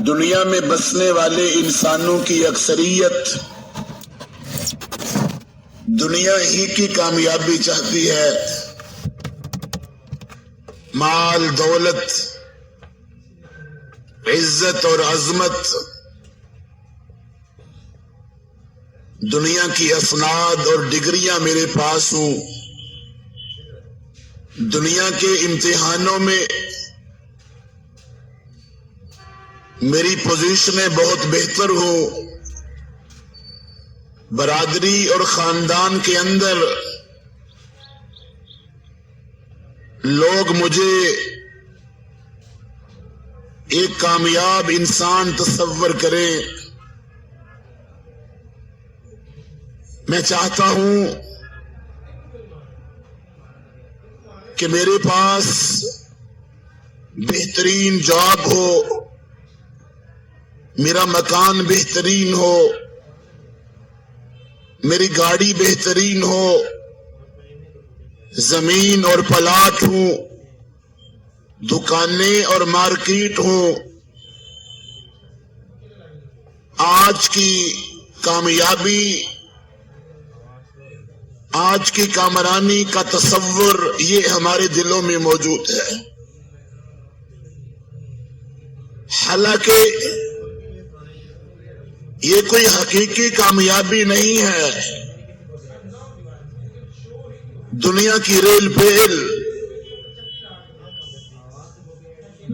دنیا میں بسنے والے انسانوں کی اکثریت دنیا ہی کی کامیابی چاہتی ہے. مال، دولت، عزت اور عظمت، دنیا کی اسناد اور ڈگریاں میرے پاس ہوں. دنیا کے امتحانوں میں میری پوزیشنیں بہت بہتر ہوں. برادری اور خاندان کے اندر لوگ مجھے ایک کامیاب انسان تصور کریں. میں چاہتا ہوں کہ میرے پاس بہترین جاب ہو، میرا مکان بہترین ہو، میری گاڑی بہترین ہو، زمین اور پلاٹ ہوں، دکانیں اور مارکیٹ ہوں. آج کی کامیابی، آج کی کامرانی کا تصور یہ ہمارے دلوں میں موجود ہے. حالانکہ یہ کوئی حقیقی کامیابی نہیں ہے. دنیا کی ریل بیل،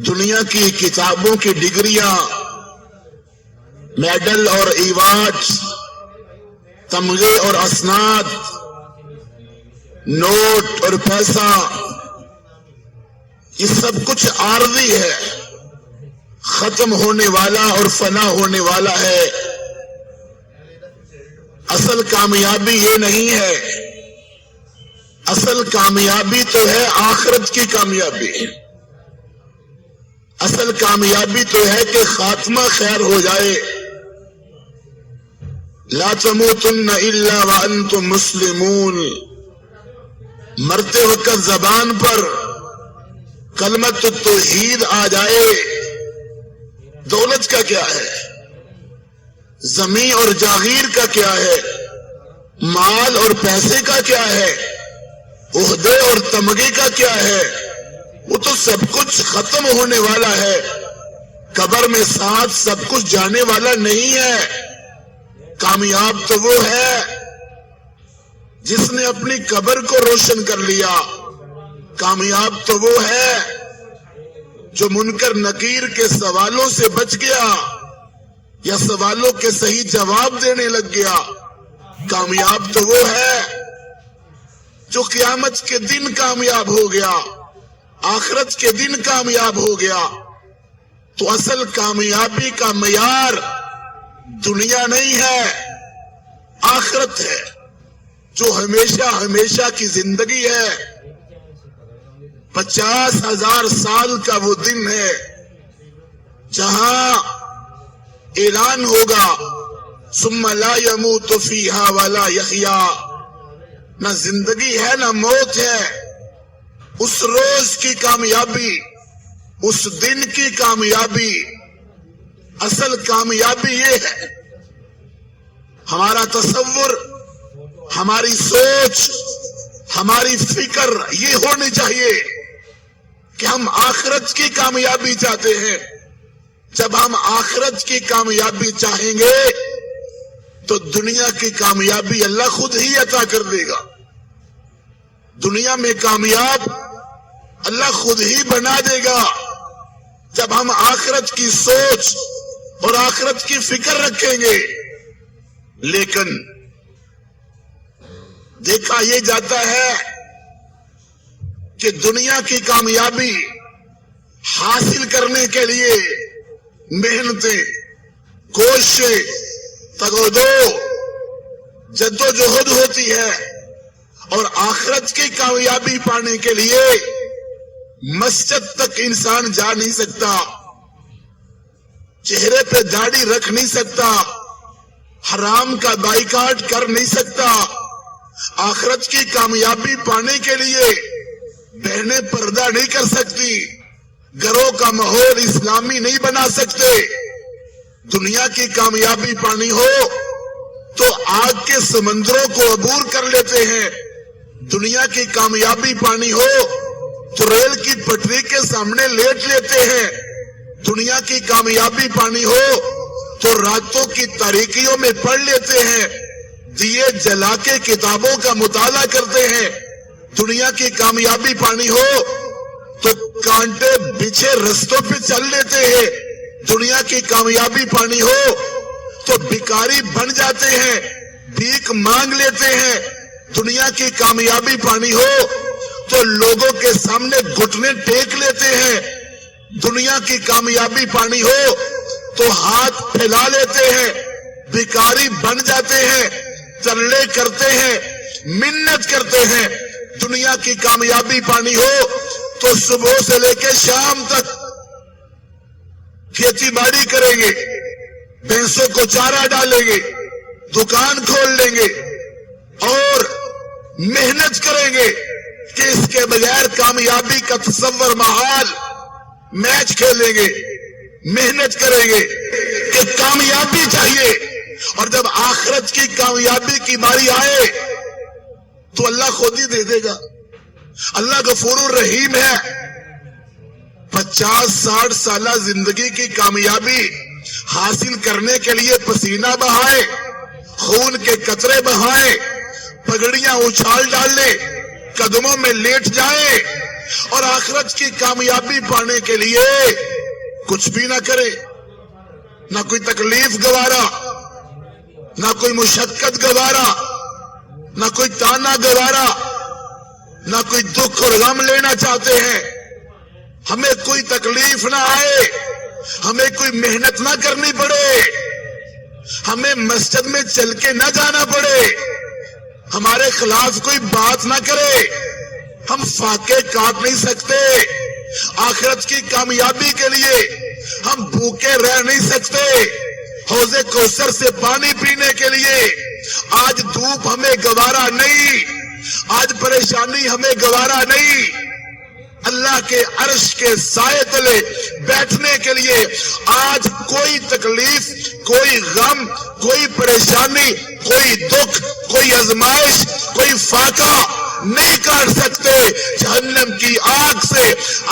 دنیا کی کتابوں کی ڈگریاں، میڈل اور ایوارڈز، تمغے اور اسناد، نوٹ اور پیسہ، یہ سب کچھ عارضی ہے، ختم ہونے والا اور فنا ہونے والا ہے. اصل کامیابی یہ نہیں ہے. اصل کامیابی تو ہے آخرت کی کامیابی. اصل کامیابی تو ہے کہ خاتمہ خیر ہو جائے. لا تموتن الا وانتم مسلمون. مرتے وقت زبان پر کلمۃ التوحید آ جائے. دولت کا کیا ہے؟ زمین اور جاگیر کا کیا ہے؟ مال اور پیسے کا کیا ہے؟ عہدے اور تمغے کا کیا ہے؟ وہ تو سب کچھ ختم ہونے والا ہے. قبر میں ساتھ سب کچھ جانے والا نہیں ہے. کامیاب تو وہ ہے جس نے اپنی قبر کو روشن کر لیا. کامیاب تو وہ ہے جو منکر نکیر کے سوالوں سے بچ گیا یا سوالوں کے صحیح جواب دینے لگ گیا. کامیاب تو وہ ہے جو قیامت کے دن کامیاب ہو گیا، آخرت کے دن کامیاب ہو گیا. تو اصل کامیابی کا معیار دنیا نہیں ہے، آخرت ہے، جو ہمیشہ ہمیشہ کی زندگی ہے. 50,000 سال کا وہ دن ہے جہاں اعلان ہوگا ثم لا يموت فيها ولا يحيا. نہ زندگی ہے نہ موت ہے. اس روز کی کامیابی، اس دن کی کامیابی، اصل کامیابی یہ ہے. ہمارا تصور، ہماری سوچ، ہماری فکر یہ ہونی چاہیے کہ ہم آخرت کی کامیابی چاہتے ہیں. جب ہم آخرت کی کامیابی چاہیں گے تو دنیا کی کامیابی اللہ خود ہی عطا کر دے گا. دنیا میں کامیاب اللہ خود ہی بنا دے گا جب ہم آخرت کی سوچ اور آخرت کی فکر رکھیں گے. لیکن دیکھا یہ جاتا ہے کہ دنیا کی کامیابی حاصل کرنے کے لیے محنتیں، کوششیں، تگودو، جدوجہد ہوتی ہے، اور آخرت کی کامیابی پانے کے لیے مسجد تک انسان جا نہیں سکتا، چہرے پہ داڑھی رکھ نہیں سکتا، حرام کا بائیکاٹ کر نہیں سکتا. آخرت کی کامیابی پانے کے لیے بہنیں پردہ نہیں کر سکتی، گھروں کا ماحول اسلامی نہیں بنا سکتے. دنیا کی کامیابی پانی ہو تو آگ کے سمندروں کو عبور کر لیتے ہیں. دنیا کی کامیابی پانی ہو تو ریل کی پٹری کے سامنے لیٹ لیتے ہیں. دنیا کی کامیابی پانی ہو تو راتوں کی تاریکیوں میں پڑھ لیتے ہیں. دیے جلا کے کتابوں کا مطالعہ کرتے ہیں. دنیا کی کامیابی پانی ہو تو کانٹے بچھے رستوں پہ چل لیتے ہیں. دنیا کی کامیابی پانی ہو تو بھکاری بن جاتے ہیں, بھیک مانگ لیتے ہیں. دنیا کی کامیابی پانی ہو تو لوگوں کے سامنے گھٹنے ٹیک لیتے ہیں. دنیا کی کامیابی پانی ہو تو ہاتھ پھیلا لیتے ہیں, بھکاری بن جاتے ہیں, ترلے کرتے ہیں, منت کرتے ہیں. دنیا کی کامیابی پانی ہو تو صبح سے لے کے شام تک کھیتی باڑی کریں گے, بھینسوں کو چارہ ڈالیں گے, دکان کھول لیں گے اور محنت کریں گے کہ اس کے بغیر کامیابی کا تصور محال. میچ کھیلیں گے, محنت کریں گے کہ کامیابی چاہیے, اور جب آخرت کی کامیابی کی باری آئے تو اللہ خود ہی دے دے گا. اللہ غفور الرحیم ہے. 50-60 سالہ زندگی کی کامیابی حاصل کرنے کے لیے پسینہ بہائے, خون کے قطرے بہائے, پگڑیاں اچھال ڈالے, قدموں میں لیٹ جائے, اور آخرت کی کامیابی پانے کے لیے کچھ بھی نہ کرے, نہ کوئی تکلیف گوارا, نہ کوئی مشقت گوارا, نہ کوئی تانا گوارا, نہ کوئی دکھ اور غم لینا چاہتے ہیں. ہمیں کوئی تکلیف نہ آئے, ہمیں کوئی محنت نہ کرنی پڑے, ہمیں مسجد میں چل کے نہ جانا پڑے, ہمارے خلاف کوئی بات نہ کرے, ہم فاقے کاٹ نہیں سکتے. آخرت کی کامیابی کے لیے ہم بھوکے رہ نہیں سکتے. حوض کوثر سے پانی پینے کے لیے آج دھوپ ہمیں گوارا نہیں, آج پریشانی ہمیں گوارا نہیں. اللہ کے عرش کے سائے تلے بیٹھنے کے لیے آج کوئی تکلیف, کوئی غم, کوئی پریشانی, کوئی دکھ, کوئی آزمائش, کوئی فاقہ نہیں کاٹ سکتے جہنم کی آگ سے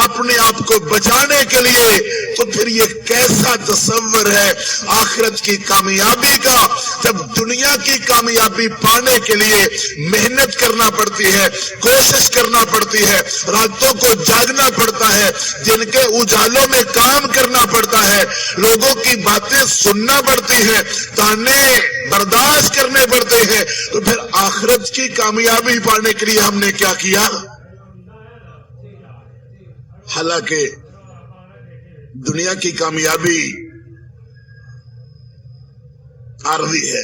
اپنے آپ کو بچانے کے لیے. تو پھر یہ کیسا تصور ہے آخرت کی کامیابی کا, جب دنیا کی کامیابی پانے کے لیے محنت کرنا پڑتی ہے, کوشش کرنا پڑتی ہے, راتوں کو جاگنا پڑتا ہے, جن کے اجالوں میں کام کرنا پڑتا ہے, لوگوں کی باتیں سننا پڑتی ہیں, تانے برداشت کرنے پڑتے ہیں. تو پھر آخرت کی کامیابی پانے کے لیے ہم نے کیا کیا؟ حالانکہ دنیا کی کامیابی عارضی ہے.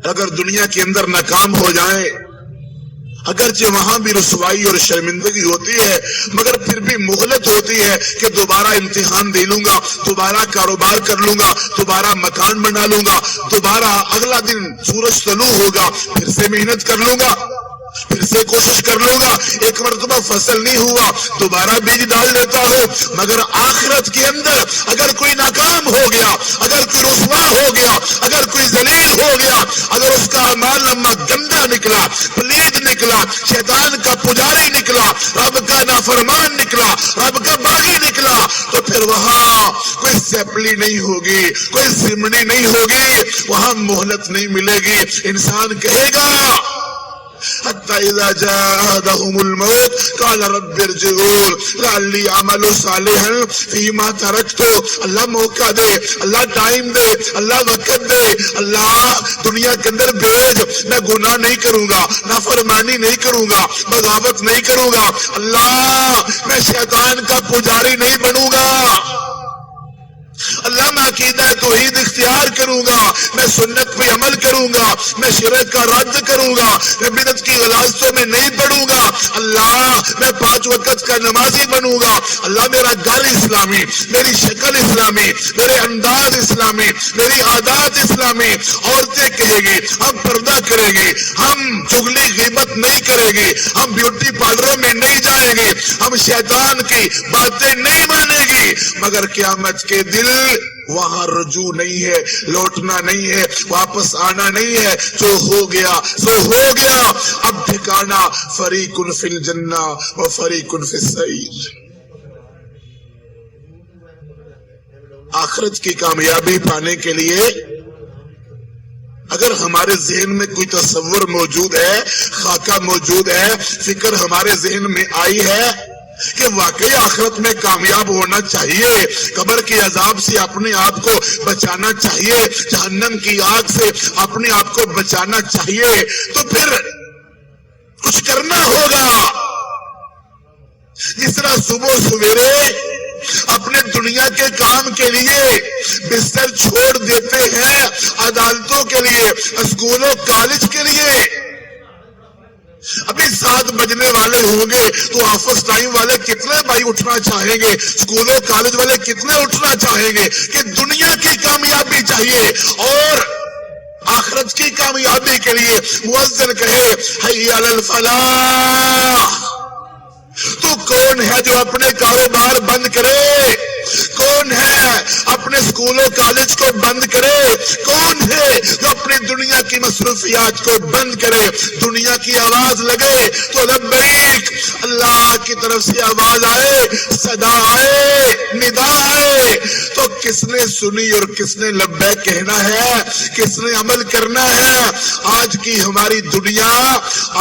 اگر دنیا کے اندر ناکام ہو جائیں, اگرچہ وہاں بھی رسوائی اور شرمندگی ہوتی ہے, مگر پھر بھی مہلت ہوتی ہے کہ دوبارہ امتحان دے لوں گا, دوبارہ کاروبار کر لوں گا, دوبارہ مکان بنا لوں گا, دوبارہ اگلا دن سورج طلوع ہوگا, پھر سے محنت کر لوں گا, پھر سے کوشش کر لوں گا, ایک مرتبہ فصل نہیں ہوا دوبارہ بیج ڈال دیتا ہوں. مگر آخرت کے اندر اگر کوئی ناکام ہو گیا, اگر کوئی رسوا ہو گیا, اگر کوئی ذلیل ہو گیا, اگر اس کا اعمال نامہ گندا نکلا, پلید نکلا, شیطان کا پجاری نکلا, رب کا نافرمان نکلا, رب کا باغی نکلا, تو پھر وہاں کوئی سیپلی نہیں ہوگی, کوئی زمنی نہیں ہوگی, وہاں مہلت نہیں ملے گی. انسان کہے گا حتی اذا جاءہم الموت قال رب ارجعون لعلی اعمل صالحا فیما ترکت. اللہ موقع دے, اللہ ٹائم دے, اللہ وقت دے, اللہ دنیا کے اندر بھیج, میں گناہ نہیں کروں گا, نافرمانی نہیں کروں گا, بغاوت نہیں کروں گا, اللہ میں شیطان کا پجاری نہیں بنوں گا, اللہ میں عقیدہ توحید اختیار کروں گا, میں سنت پہ عمل کروں گا, میں شرک کا رد کروں گا, میں بدعت کی غلاظتوں میں نہیں پڑوں گا, اللہ میں 5 وقت کا نمازی بنوں گا, اللہ میرا گھر اسلامی, میری شکل اسلامی, میرے انداز اسلامی, میری عادات اسلامی. عورتیں کہے گی ہم پردہ کریں گے, ہم چغلی غیبت نہیں کریں گے, ہم بیوٹی پارلروں میں نہیں جائیں گے, ہم شیطان کی باتیں نہیں مانیں گی. مگر قیامت کے دل وہاں رجوع نہیں ہے، لوٹنا نہیں ہے، واپس آنا نہیں ہے، جو ہو گیا سو ہو گیا، اب ٹھکانا فریق فی الجنہ و فریق فی السعیر۔ آخرت کی کامیابی پانے کے لیے اگر ہمارے ذہن میں کوئی تصور موجود ہے، خاکہ موجود ہے، فکر ہمارے ذہن میں آئی ہے کہ واقعی آخرت میں کامیاب ہونا چاہیے، قبر کے عذاب سے اپنے آپ کو بچانا چاہیے، جہنم کی آگ سے اپنے آپ کو بچانا چاہیے، تو پھر کچھ کرنا ہوگا۔ جس طرح صبح سویرے اپنے دنیا کے کام کے لیے بستر چھوڑ دیتے ہیں، عدالتوں کے لیے، اسکولوں کالج کے لیے، ابھی 7 بجنے والے ہوں گے تو آفس ٹائم والے کتنے بھائی اٹھنا چاہیں گے، اسکولوں کالج والے کتنے اٹھنا چاہیں گے کہ دنیا کی کامیابی چاہیے اور آخرت کی کامیابی کے لیے مؤذن کہے حی علی الفلاح۔ تو کون ہے جو اپنے کاروبار بند کرے؟ کون ہے اپنے اسکولوں کالج کو بند کرے؟ کون ہے جو اپنی دنیا کی مصروفیات کو بند کرے؟ دنیا کی آواز لگے تو لبیک، اللہ کی طرف سے آواز آئے، صدا آئے، ندا آئے، تو کس نے سنی اور کس نے لبیک کہنا ہے، کس نے عمل کرنا ہے؟ آج کی ہماری دنیا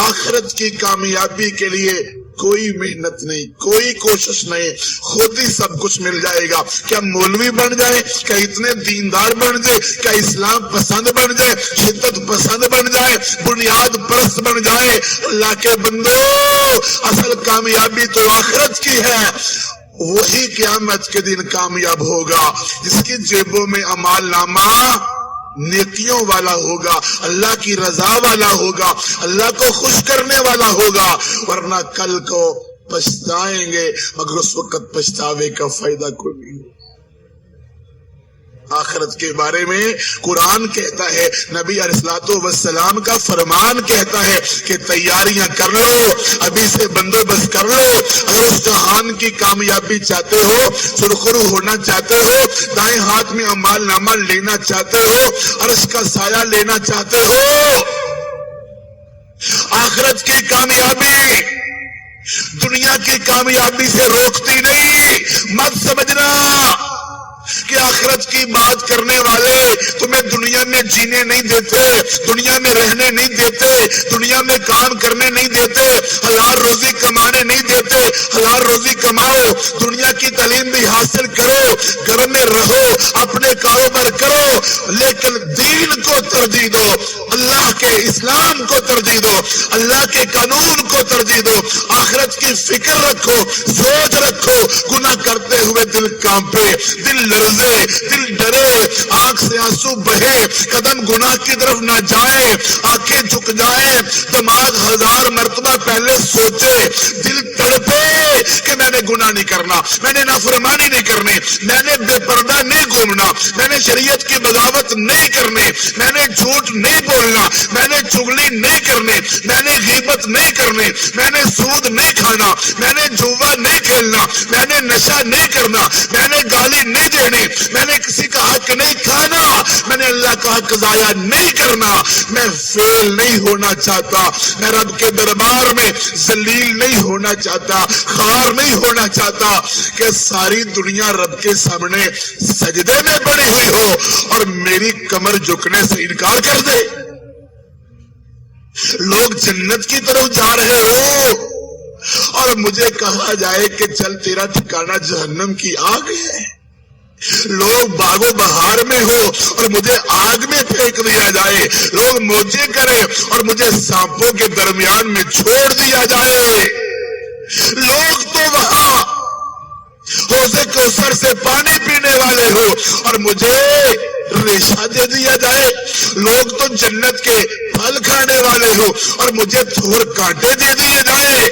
آخرت کی کامیابی کے لیے کوئی محنت نہیں، کوئی کوشش نہیں، خود ہی سب کچھ مل جائے گا۔ کیا مولوی بن جائے، کیا اتنے دیندار بن جائے، کیا اسلام پسند بن جائے، شدت پسند بن جائے، بنیاد پرست بن جائے؟ اللہ کے بندو، اصل کامیابی تو آخرت کی ہے، وہی قیامت کے دن کامیاب ہوگا جس کی جیبوں میں اعمال نامہ نیکیوں والا ہوگا، اللہ کی رضا والا ہوگا، اللہ کو خوش کرنے والا ہوگا، ورنہ کل کو پچھتائیں گے مگر اس وقت پچھتاوے کا فائدہ کوئی نہیں۔ آخرت کے بارے میں قرآن کہتا ہے، نبی علیہ الصلوۃ والسلام کا فرمان کہتا ہے کہ تیاریاں کر لو، ابھی سے بندوبست کر لو، اگر اس جہان کی کامیابی چاہتے ہو، سرخرو ہونا چاہتے ہو، دائیں ہاتھ میں اعمال نامہ لینا چاہتے ہو، عرش کا سایہ لینا چاہتے ہو، آخرت کی کامیابی دنیا کی کامیابی سے روکتی نہیں۔ مت سمجھنا کہ آخرت کی بات کرنے والے تمہیں دنیا میں جینے نہیں دیتے، دنیا میں رہنے نہیں دیتے، دنیا میں کام کرنے نہیں دیتے، حلال روزی کمانے نہیں دیتے۔ حلال روزی کماؤ، دنیا کی تعلیم بھی حاصل کرو، گھر میں رہو، اپنے کاروبار کرو، لیکن دین کو ترجیح دو، اللہ کے اسلام کو ترجیح دو، اللہ کے قانون کو ترجیح دو، آخرت کی فکر رکھو، سوچ رکھو، گناہ کرتے ہوئے دل کانپے، دل لرزے، دل ڈرے، آنکھ سے آنسو بہے، قدم گناہ کی طرف نہ جائیں، آنکھیں جھک جائیں، دماغ 1000 مرتبہ پہلے سوچے، دل تڑپے کہ میں نے گناہ نہیں کرنا، میں نے نافرمانی نہیں کرنی، میں نے بے پردہ نہیں گھومنا، میں نے شریعت کی بغاوت نہیں کرنی، میں نے جھوٹ نہیں بولنا، میں نے چغلی نہیں کرنی، میں نے غیبت نہیں کرنی، میں نے سود نہیں کھانا، میں نے جوا نہیں کھیلنا، میں نے نشہ نہیں کرنا، میں نے گالی نہیں دینی، میں نے کسی کا حق نہیں کھانا، میں نے اللہ کا حق ضائع نہیں کرنا، میں فیل نہیں ہونا چاہتا، میں رب کے دربار میں ذلیل نہیں ہونا چاہتا، خوار نہیں ہونا چاہتا کہ ساری دنیا رب کے سامنے سجدے میں پڑی ہوئی ہو اور میری کمر جھکنے سے انکار کر دے۔ لوگ جنت کی طرف جا رہے ہو اور مجھے کہا جائے کہ چل تیرا ٹھکانہ جہنم کی آگ ہے، لوگ باغ و بہار میں ہو اور مجھے آگ میں پھینک دیا جائے، لوگ موجے کرے اور مجھے سانپوں کے درمیان میں چھوڑ دیا جائے، لوگ تو وہاں حوض کوثر سے پانی پینے والے ہو اور مجھے ریشہ دے دیا جائے، لوگ تو جنت کے پھل کھانے والے ہو اور مجھے تھور کانٹے دے دیے جائے،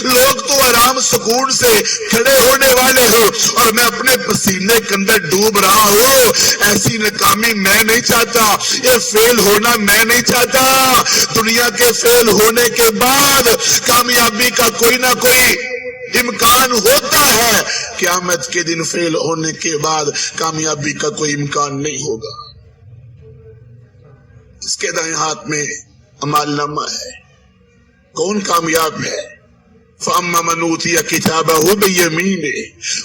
لوگ تو آرام سکون سے کھڑے ہونے والے ہو اور میں اپنے پسینے کے اندر ڈوب رہا ہوں۔ ایسی ناکامی میں نہیں چاہتا، یہ فیل ہونا میں نہیں چاہتا۔ دنیا کے فیل ہونے کے بعد کامیابی کا کوئی نہ کوئی امکان ہوتا ہے، قیامت کے دن فیل ہونے کے بعد کامیابی کا کوئی امکان نہیں ہوگا۔ اس کے دائیں ہاتھ میں اعمال نامہ ہے، کون کامیاب ہے؟ فَأَمَّا مَنْ أُوتِيَ كِتَابَهُ بِيَمِينِهِ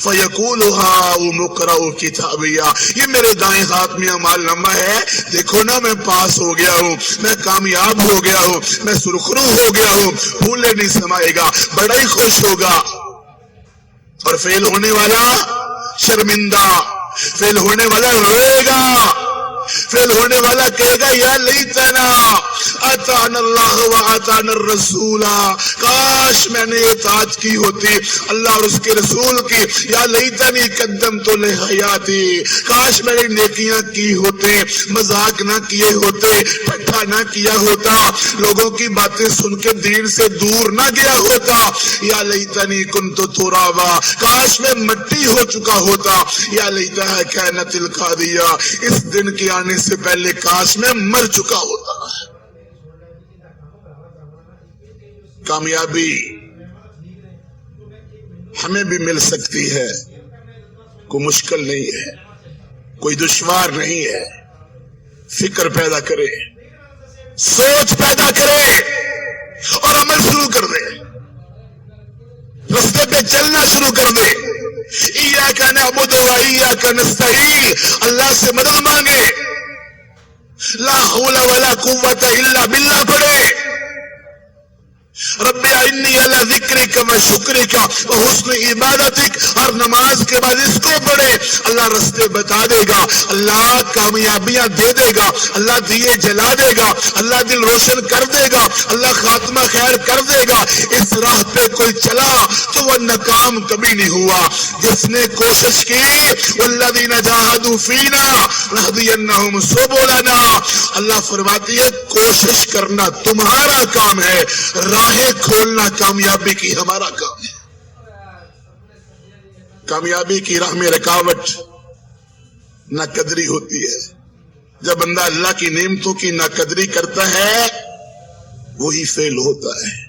فَيَقُولُ هَاؤُمُ اقْرَءُوا كِتَابِيَهْ، یہ میرے دائیں ہاتھ میں اعمال نامہ ہے، دیکھو نا میں پاس ہو گیا ہوں، میں کامیاب ہو گیا ہوں، میں سرخرو ہو گیا ہوں۔ پھولے نہیں سمائے گا، بڑا ہی خوش ہوگا۔ اور فیل ہونے والا شرمندہ، فیل ہونے والا روئے گا، فیل ہونے والا کہے گا یا لیتنا اتانا اللہ و اتانا الرسول، کاش میں نے اطاعت کی ہوتی اللہ اور اس کے رسول کی، یا لیتنی قدمت لحیاتی، کاش میں نے نیکیاں کی ہوتے، مذاق نہ کیے ہوتے، ٹھٹھا نہ کیا ہوتا، لوگوں کی باتیں سن کے دین سے دور نہ گیا ہوتا، یا لیتنی کنت ترابا، کاش میں مٹی ہو چکا ہوتا، یا لیتہا کانت القاضیہ، اس دن کی آنے سے پہلے کاش میں مر چکا ہوتا۔ کامیابی ہمیں بھی مل سکتی ہے، کوئی مشکل نہیں ہے، کوئی دشوار نہیں ہے۔ فکر پیدا کرے، سوچ پیدا کرے اور عمل شروع کر دے، رستے پہ چلنا شروع کر دے۔ ایاک نعبد و ایاک نستعین، اللہ سے مدد مانگے، لا حول ولا قوت الا باللہ پڑھے، رب اعنی علی ذکرک و شکرک و حسن عبادتک، اور نماز کے بعد اس کو پڑھے، اللہ رستے بتا دے گا، اللہ کامیابیاں دے دے گا، اللہ دیے جلا دے گا، اللہ دل روشن کر دے گا، اللہ خاتمہ خیر کر دے گا۔ اس راہ پہ کوئی چلا تو وہ ناکام کبھی نہیں ہوا، جس نے کوشش کی والذین جاہدوا فینا لنہدینہم سبلنا، اللہ فرماتی ہے کوشش کرنا تمہارا کام ہے، راہیں کھولنا کامیابی کی ہمارا کام ہے۔ کامیابی کی راہ میں رکاوٹ ناقدری ہوتی ہے، جب بندہ اللہ کی نعمتوں کی ناقدری کرتا ہے وہی فیل ہوتا ہے۔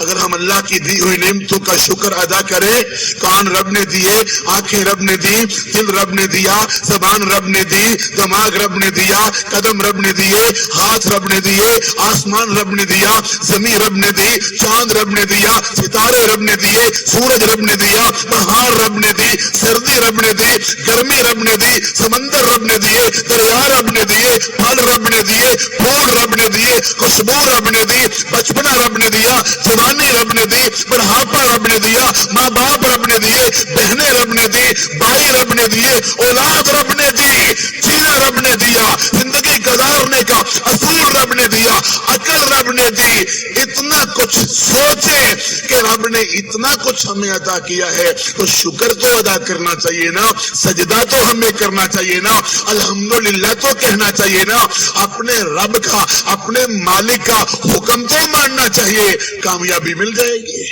اگر ہم اللہ کی دی ہوئی نعمتوں کا شکر ادا کریں، کان رب نے دیے، آنکھیں رب نے دی، دل رب نے دیا، زبان رب نے دی، دماغ رب نے دیا، قدم رب نے دیے، ہاتھ رب نے دیے، آسمان رب نے دیا، زمین رب نے دی، چاند رب نے دیا، ستارے رب نے دیے، سورج رب نے دیا، بہار رب نے دی، سردی رب نے دی، گرمی رب نے دی، سمندر رب نے دیے، دریا رب نے دیے، پھل رب نے دیے، پھول رب نے دیے، خوشبو رب نے دی، بچپنا رب نے دیا، جوانی رب نے دی، بڑھاپا رب نے دیا، ماں باپ رب نے دیے، بہنیں رب نے دی، بھائی رب نے دیے، اولاد رب نے دی، جینا رب نے دیا، زندگی گزارنے کا اصول رب نے دیا، عقل رب نے دی۔ اتنا کچھ سوچیں کہ رب نے اتنا کچھ ہمیں عطا کیا ہے تو شکر تو ادا کرنا چاہیے نا، سجدہ تو ہمیں کرنا چاہیے نا، الحمدللہ تو کہنا چاہیے نا، اپنے رب کا، اپنے مالک کا حکم تو ماننا چاہیے، کامیابی مل جائے گی۔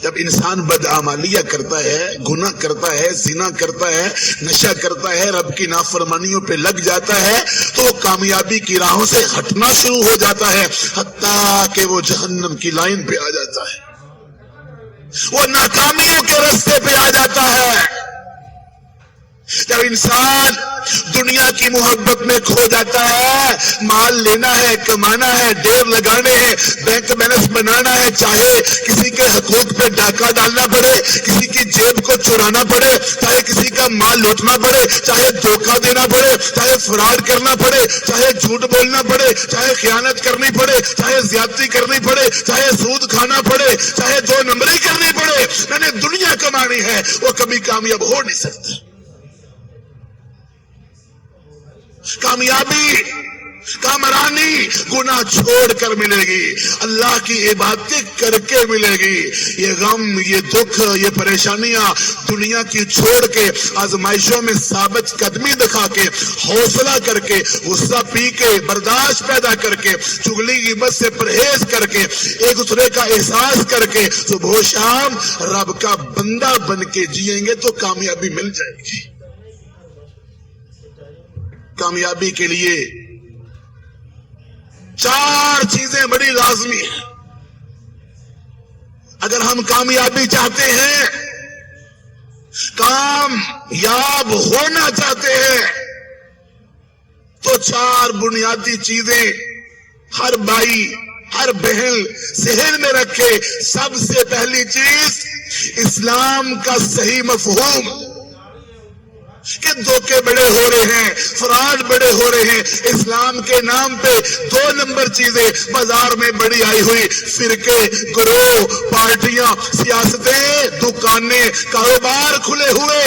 جب انسان بدعمالیاں کرتا ہے، گناہ کرتا ہے، زنا کرتا ہے، نشہ کرتا ہے، رب کی نافرمانیوں پہ لگ جاتا ہے تو وہ کامیابی کی راہوں سے ہٹنا شروع ہو جاتا ہے، حتیٰ کہ وہ جہنم کی لائن پہ آ جاتا ہے، وہ ناکامیوں کے راستے پہ آ جاتا ہے۔ جب انسان دنیا کی محبت میں کھو جاتا ہے، مال لینا ہے، کمانا ہے، ڈیر لگانے ہیں، بینک بیلنس بنانا ہے، چاہے کسی کے حقوق پہ ڈاکہ ڈالنا پڑے، کسی کی جیب کو چرانا پڑے، چاہے کسی کا مال لوٹنا پڑے، چاہے دھوکہ دینا پڑے، چاہے فراڈ کرنا پڑے، چاہے جھوٹ بولنا پڑے، چاہے خیانت کرنی پڑے، چاہے زیادتی کرنی پڑے، چاہے سود کھانا پڑے، چاہے دو نمبری کرنی پڑے، میں نے دنیا کمانی ہے، وہ کبھی کامیاب ہو نہیں سکتا۔ کامیابی، کامرانی گناہ چھوڑ کر ملے گی، اللہ کی عبادتیں کر کے ملے گی۔ یہ غم، یہ دکھ، یہ پریشانیاں دنیا کی چھوڑ کے، آزمائشوں میں ثابت قدمی دکھا کے، حوصلہ کر کے، غصہ پی کے، برداشت پیدا کر کے، چغلی غیبت سے پرہیز کر کے، ایک دوسرے کا احساس کر کے، صبح و شام رب کا بندہ بن کے جئیں گے تو کامیابی مل جائے گی۔ کامیابی کے لیے چار چیزیں بڑی لازمی ہیں۔ اگر ہم کامیابی چاہتے ہیں، کامیاب ہونا چاہتے ہیں، تو 4 بنیادی چیزیں ہر بھائی ہر بہن ذہن میں رکھے۔ سب سے پہلی چیز اسلام کا صحیح مفہوم، کہ دھوکے بڑے ہو رہے ہیں، فراڈ بڑے ہو رہے ہیں۔ اسلام کے نام پہ 2 نمبر چیزیں بازار میں بڑی آئی ہوئی، فرقے، گروہ، پارٹیاں، سیاستیں، دکانیں، کاروبار کھلے ہوئے،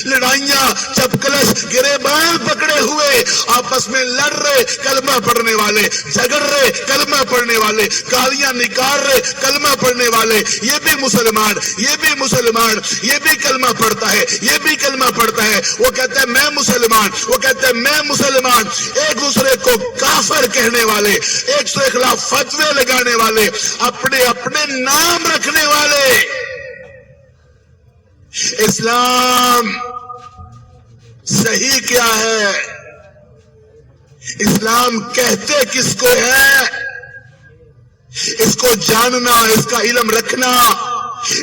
لڑائیاں، چپکلش، گریبان پکڑے ہوئے، آپس میں لڑ رہے کلمہ پڑھنے والے، جھگڑ رہے کلمہ پڑھنے والے، گالیاں نکال رہے کلمہ پڑھنے والے، یہ بھی مسلمان، یہ بھی مسلمان، یہ بھی کلمہ پڑھتا ہے، یہ بھی کلمہ پڑھتا ہے، وہ کہتا ہے میں مسلمان، وہ کہتا ہے میں مسلمان، ایک دوسرے کو کافر کہنے والے، ایک دوسرے کے خلاف فتوے لگانے والے، اپنے اپنے نام رکھنے والے۔ اسلام صحیح کیا ہے؟ اسلام کہتے کس کو ہے؟ اس کو جاننا، اس کا علم رکھنا،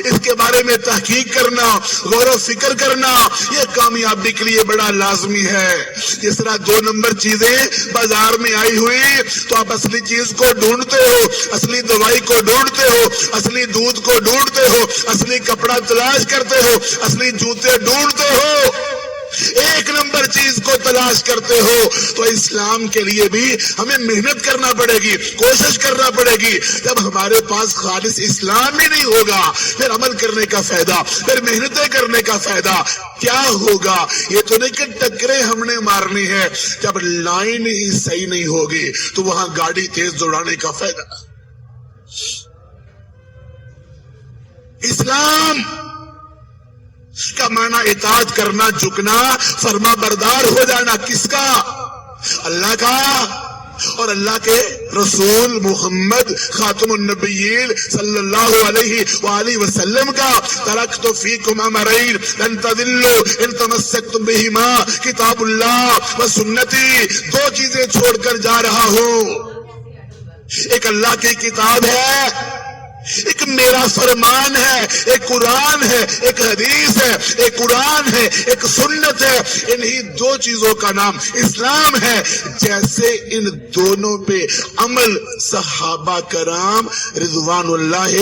اس کے بارے میں تحقیق کرنا، غور و فکر کرنا، یہ کامیابی کے لیے بڑا لازمی ہے۔ جس طرح 2 نمبر چیزیں بازار میں آئی ہوئی تو آپ اصلی چیز کو ڈھونڈتے ہو، اصلی دوائی کو ڈھونڈتے ہو، اصلی دودھ کو ڈھونڈتے ہو، اصلی کپڑا تلاش کرتے ہو، اصلی جوتے ڈھونڈتے ہو، 1 نمبر چیز کو تلاش کرتے ہو، تو اسلام کے لیے بھی ہمیں محنت کرنا پڑے گی، کوشش کرنا پڑے گی۔ جب ہمارے پاس خالص اسلام ہی نہیں ہوگا، پھر عمل کرنے کا فائدہ، پھر محنتیں کرنے کا فائدہ کیا ہوگا؟ یہ تو نہیں کہ ٹکریں ہم نے مارنی ہے، جب لائن ہی صحیح نہیں ہوگی تو وہاں گاڑی تیز دوڑانے کا فائدہ۔ اسلام کا معنی اطاعت کرنا، جھکنا، فرما بردار ہو جانا، کس کا؟ اللہ کا اور اللہ کے رسول محمد خاتم النبیین صلی اللہ علیہ وآلہ وسلم کا۔ ترکت فیکم امرین لن تضلوا ان تمسکتم بہما، کتاب اللہ و سنتی، 2 چیزیں چھوڑ کر جا رہا ہوں۔ ایک اللہ کی کتاب ہے، ایک میرا فرمان ہے، ایک قرآن ہے، ایک حدیث ہے، ایک قرآن ہے، ایک سنت ہے۔ انہی 2 چیزوں کا نام اسلام ہے۔ جیسے ان دونوں پہ عمل صحابہ کرام رضوان اللہ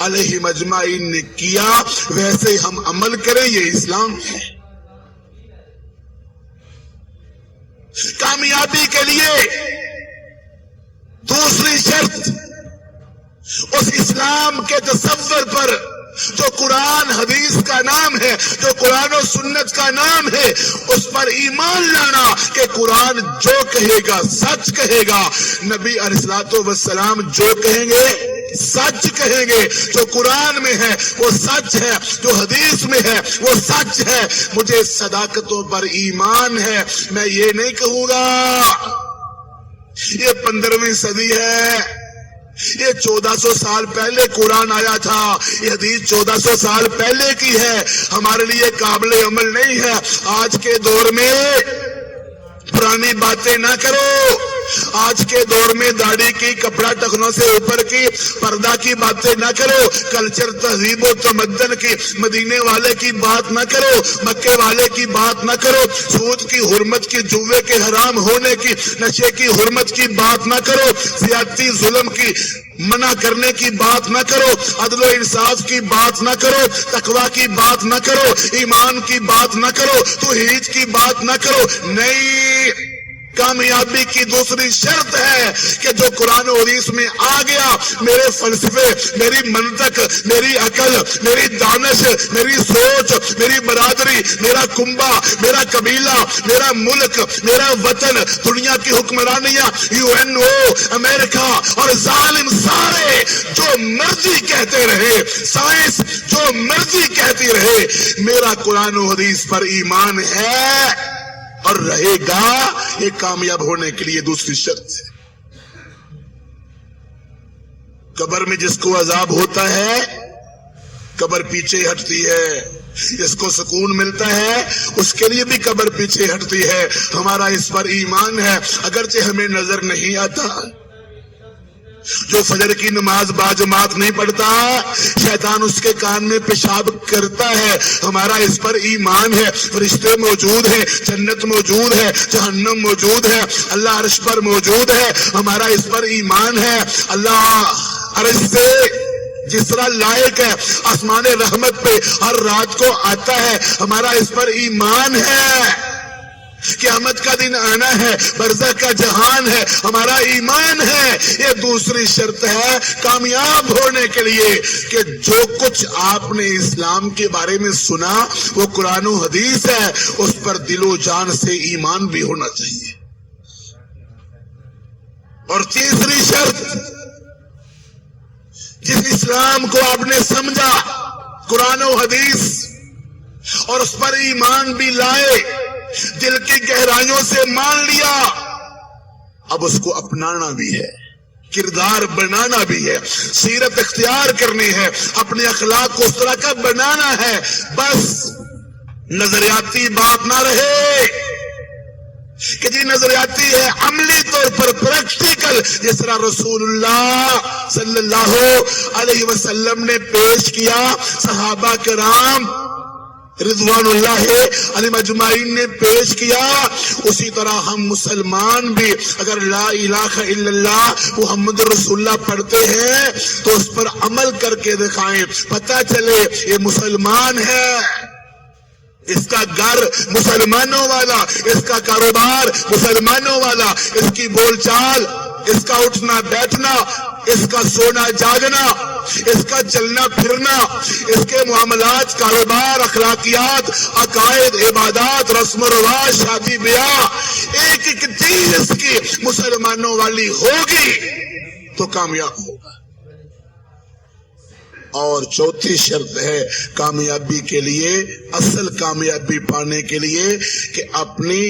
علیہ مجمعین نے کیا، ویسے ہم عمل کریں، یہ اسلام ہے۔ کامیابی کے لیے دوسری شرط، اس اسلام کے تصور پر جو قرآن حدیث کا نام ہے، جو قرآن و سنت کا نام ہے، اس پر ایمان لانا کہ قرآن جو کہے گا سچ کہے گا، نبی علیہ السلام جو کہیں گے سچ کہیں گے، جو قرآن میں ہے وہ سچ ہے، جو حدیث میں ہے وہ سچ ہے۔ مجھے صداقتوں پر ایمان ہے، میں یہ نہیں کہوں گا یہ 15ویں صدی ہے، یہ 1400 سال پہلے قرآن آیا تھا، یہ حدیث 1400 سال پہلے کی ہے، ہمارے لیے قابل عمل نہیں ہے۔ آج کے دور میں پرانی باتیں نہ کرو، آج کے دور میں داڑھی کی، کپڑا ٹخنوں سے اوپر کی، پردہ کی باتیں نہ کرو، کلچر، تہذیب و تمدن کی، مدینے والے کی بات نہ کرو، مکے والے کی بات نہ کرو، سود کی حرمت کی، جوے کے حرام ہونے کی، نشے کی حرمت کی بات نہ کرو، زیادتی ظلم کی منع کرنے کی بات نہ کرو، عدل و انصاف کی بات نہ کرو، تقوی کی بات نہ کرو، ایمان کی بات نہ کرو، توحید کی بات نہ کرو۔ نہیں، کامیابی کی دوسری شرط ہے کہ جو قرآن و حدیث میں آ گیا، میرے فلسفے، میری منطق، میری عقل، میری دانش، میری سوچ، میری برادری، میرا کنبہ، میرا قبیلہ، میرا ملک، میرا وطن، دنیا کی حکمرانیاں، UNESCO، امریکہ اور ظالم سارے جو مرضی کہتے رہے، سائنس جو مرضی کہتی رہے، میرا قرآن و حدیث پر ایمان ہے اور رہے گا۔ یہ کامیاب ہونے کے لیے دوسری شرط ہے۔ قبر میں جس کو عذاب ہوتا ہے، قبر پیچھے ہٹتی ہے، جس کو سکون ملتا ہے اس کے لیے بھی قبر پیچھے ہٹتی ہے۔ ہمارا اس پر ایمان ہے، اگرچہ ہمیں نظر نہیں آتا، جو فجر کی نماز باجماعت نہیں پڑھتا شیطان اس کے کان میں پیشاب کرتا ہے. ہمارا اس پر ایمان ہے. فرشتے موجود ہیں, جنت موجود ہے, جہنم موجود ہے, اللہ عرش پر موجود ہے, ہمارا اس پر ایمان ہے. اللہ عرش سے جس طرح لائق ہے آسمان رحمت پہ ہر رات کو آتا ہے, ہمارا اس پر ایمان ہے. قیامت کا دن آنا ہے, برزخ کا جہان ہے, ہمارا ایمان ہے. یہ دوسری شرط ہے کامیاب ہونے کے لیے کہ جو کچھ آپ نے اسلام کے بارے میں سنا وہ قرآن و حدیث ہے, اس پر دل و جان سے ایمان بھی ہونا چاہیے. اور تیسری شرط, جس اسلام کو آپ نے سمجھا قرآن و حدیث اور اس پر ایمان بھی لائے, دل کی گہرائیوں سے مان لیا, اب اس کو اپنانا بھی ہے, کردار بنانا بھی ہے, سیرت اختیار کرنی ہے, اپنے اخلاق کو اس طرح کا بنانا ہے. بس نظریاتی بات نہ رہے کہ جی نظریاتی ہے, عملی طور پر پریکٹیکل, جس طرح رسول اللہ صلی اللہ علیہ وسلم نے پیش کیا, صحابہ کرام رضوان اللہ علیہم اجمعین نے پیش کیا, اسی طرح ہم مسلمان بھی اگر لا الہ الا اللہ محمد رسول اللہ پڑھتے ہیں تو اس پر عمل کر کے دکھائیں, پتہ چلے یہ مسلمان ہے, اس کا گھر مسلمانوں والا, اس کا کاروبار مسلمانوں والا, اس کی بول چال, اس کا اٹھنا بیٹھنا, اس کا سونا جاگنا, اس کا چلنا پھرنا, اس کے معاملات, کاروبار, اخلاقیات, عقائد, عبادات, رسم و رواج, شادی بیاہ, ایک ایک چیز اس کی مسلمانوں والی ہوگی تو کامیاب ہوگا. اور چوتھی شرط ہے کامیابی کے لیے, اصل کامیابی پانے کے لیے کہ اپنی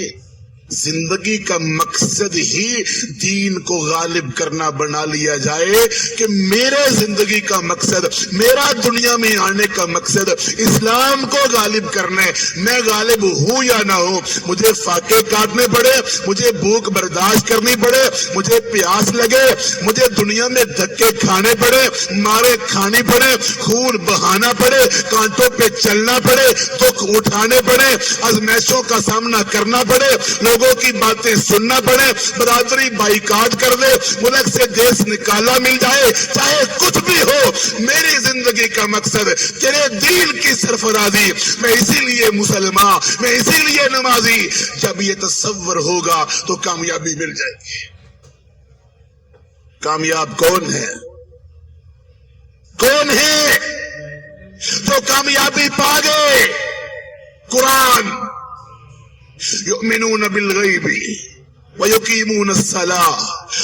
زندگی کا مقصد ہی دین کو غالب کرنا بنا لیا جائے کہ میرے زندگی کا مقصد, میرا دنیا میں آنے کا مقصد اسلام کو غالب کرنا ہے. میں غالب ہوں یا نہ ہوں, مجھے فاقے کاٹنے پڑے, مجھے بھوک برداشت کرنی پڑے, مجھے پیاس لگے, مجھے دنیا میں دھکے کھانے پڑے, مارے کھانی پڑے, خون بہانا پڑے, کانٹوں پہ چلنا پڑے, دکھ اٹھانے پڑے, آزمائشوں کا سامنا کرنا پڑے, لوگوں کی باتیں سننا پڑے, برادری بائیکاٹ کر دے, ملک سے دیس نکالا مل جائے, چاہے کچھ بھی ہو, میری زندگی کا مقصد تیرے دین کی سرفرازی, میں اسی لیے مسلمان, میں اسی لیے نمازی. جب یہ تصور ہوگا تو کامیابی مل جائے گی. کامیاب کون ہے؟ کون ہے جو کامیابی پا گئے؟ قرآن یؤمنون بالغیب وَيُقِيمُونَ الصَّلَاةَ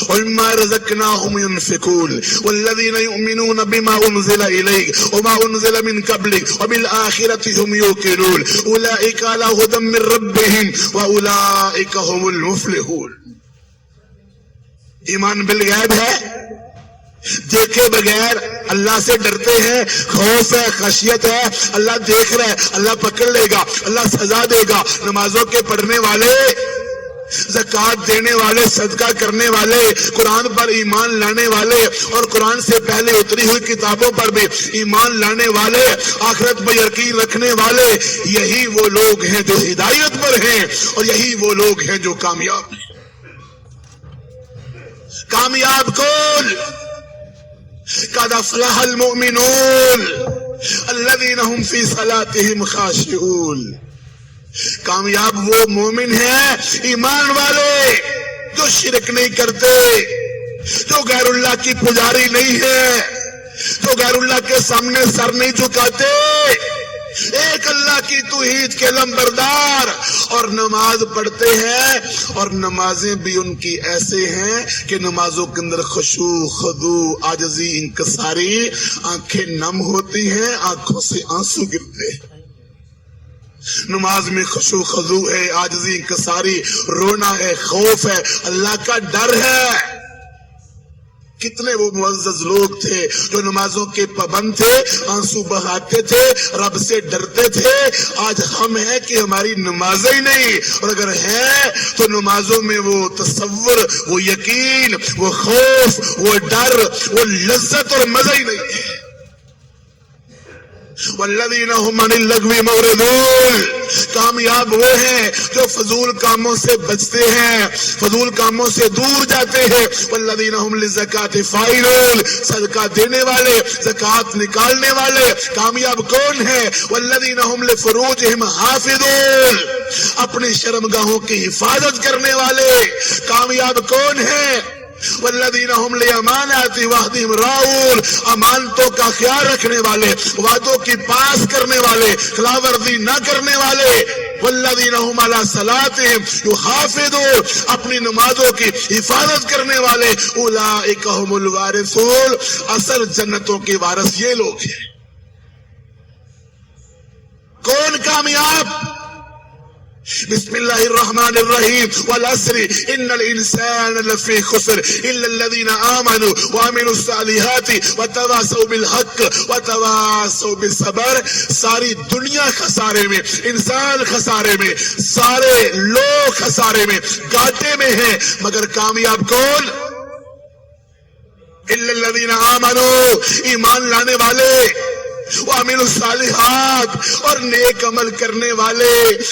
وَمِمَّا رَزَقْنَاهُمْ يُنْفِقُونَ وَالَّذِينَ يُؤْمِنُونَ بِمَا أُنزِلَ إِلَيْكَ وَمَا أُنزِلَ مِنْ قَبْلِكَ وَبِالْآخِرَةِ هُمْ يُوقِنُونَ أُولَئِكَ عَلَى هُدًى مِنْ رَبِّهِمْ وَأُولَئِكَ هُمُ الْمُفْلِحُونَ. ایمان بالغیب ہے, دیکھے بغیر اللہ سے ڈرتے ہیں, خوف ہے, خشیت ہے, اللہ دیکھ رہا ہے, اللہ پکڑ لے گا, اللہ سزا دے گا. نمازوں کے پڑھنے والے, زکوٰۃ دینے والے, صدقہ کرنے والے, قرآن پر ایمان لانے والے اور قرآن سے پہلے اتری ہوئی کتابوں پر بھی ایمان لانے والے, آخرت پر یقین رکھنے والے, یہی وہ لوگ ہیں جو ہدایت پر ہیں اور یہی وہ لوگ ہیں جو کامیاب ہیں. کامیاب کون؟ قد افلح المؤمنون الذين هم في صلاتهم خاشعون. کامیاب وہ مومن ہیں, ایمان والے, جو شرک نہیں کرتے, جو غیر اللہ کی پجاری نہیں ہے, جو غیر اللہ کے سامنے سر نہیں جھکاتے, ایک اللہ کی توحید کے لمبردار, اور نماز پڑھتے ہیں, اور نمازیں بھی ان کی ایسے ہیں کہ نمازوں کے اندر خشوع, خضوع, عاجزی, انکساری, آنکھیں نم ہوتی ہیں, آنکھوں سے آنسو گرتے ہیں. نماز میں خشوع خضوع ہے, عاجزی, انکساری, رونا ہے, خوف ہے, اللہ کا ڈر ہے. کتنے وہ معزز لوگ تھے جو نمازوں کے پابند تھے، آنسو بہاتے تھے، رب سے ڈرتے تھے. آج ہم ہیں کہ ہماری نمازیں ہی نہیں، اور اگر ہے تو نمازوں میں وہ تصور، وہ یقین، وہ خوف، وہ ڈر، وہ لذت اور مزہ ہی نہیں ہے. والذین هم عن اللغو معرضون، کامیاب وہ ہیں جو فضول کاموں سے بچتے ہیں، فضول کاموں سے دور جاتے ہیں. والذین هم للزکاۃ فاعلون، صدقہ دینے والے، زکوٰۃ نکالنے والے کامیاب کون ہیں؟ والذین هم لفروجهم حافظون، اپنی شرمگاہوں کی حفاظت کرنے والے کامیاب کون ہیں؟ والذین هم لامانات وعدہم راعون، امانتوں کا خیال رکھنے والے، وعدوں کی پاس کرنے والے، خلاف ورزی نہ کرنے والے. والذین هم علی صلاتہم یحافظون، اپنی نمازوں کی حفاظت کرنے والے. اولئک هم الوارثون، اصل جنتوں کے وارث یہ لوگ ہیں. کون کامیاب؟ بسم اللہ الرحمن الرحیم. والعصر ان الانسان لفی خسر الا الذین آمنوا وعملوا الصالحات وتواصوا بالحق وتواصوا بالصبر. ساری دنیا خسارے میں، انسان خسارے میں، سارے لوگ خسارے میں، گھاٹے میں ہیں، مگر کامیاب کون؟ الا الذین آمنوا، ایمان لانے والے، وعملوا الصالحات، اور نیک عمل کرنے والے،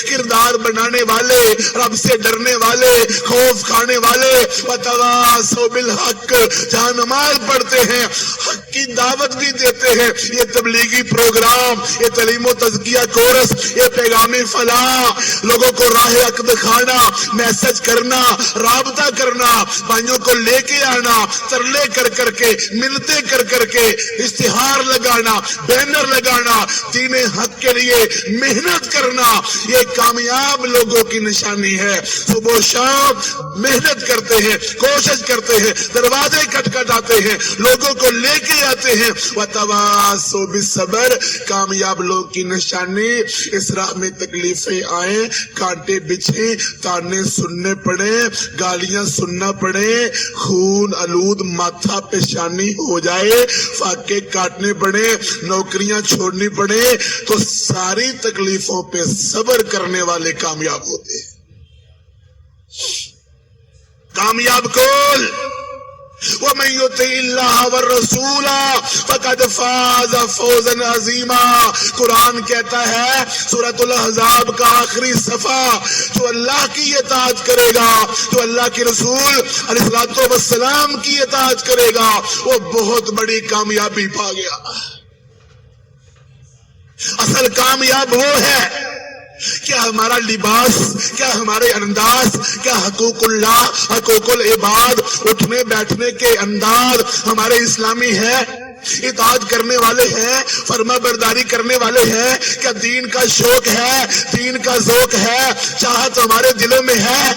کردار بنانے والے، رب سے ڈرنے والے، خوف کھانے والے. وتواصوا بالحق، جہاں نماز پڑھتے ہیں حق کی دعوت بھی دیتے ہیں. یہ تبلیغی پروگرام، یہ تعلیم و تزکیہ کورس، یہ پیغام فلاح، لوگوں کو راہ حق دکھانا، میسج کرنا، رابطہ کرنا، بھائیوں کو لے کے آنا، ترلے کر کر کے، منتیں کر کر کے، اشتہار لگانا، بینر لگانا، دین حق کے لیے محنت کرنا، یہ کامیاب لوگوں کی نشانی ہے. صبح و شام محنت کرتے ہیں، کوشش کرتے ہیں، دروازے کھٹکھٹاتے ہیں، لوگوں کو لے کے آتے ہیں. وتواصوا بالصبر، کامیاب لوگ کی نشانی. اس راہ میں تکلیفیں آئیں، کانٹے بچھیں، تانے سننے پڑے، گالیاں سننا پڑے، خون آلود ماتھا پیشانی ہو جائے، فاقے کاٹنے پڑے، نوکریاں چھوڑنی پڑے، تو ساری تکلیفوں پہ صبر کرنے والے کامیاب ہوتے ہیں. کامیاب کون؟ وَمَن يُطِعِ اللَّهَ وَالرَّسُولَ فَقَدْ فَازَ فَوْزًا عَظِيمًا. قرآن کہتا ہے سورۃ الاحزاب کا آخری صفحہ، جو اللہ کی اطاعت کرے گا، جو اللہ کے رسول علیہ الصلوۃ والسلام کی اطاعت کرے گا، وہ بہت بڑی کامیابی پا گیا. اصل کامیاب وہ ہے، کیا ہمارا لباس، کیا ہمارے انداز، کیا حقوق اللہ، حقوق العباد، اٹھنے بیٹھنے کے انداز ہمارے اسلامی ہے؟ اطاعت کرنے والے ہیں، فرما برداری کرنے والے ہیں؟ کیا دین کا شوق ہے، دین کا ذوق ہے، چاہت ہمارے دلوں میں ہے؟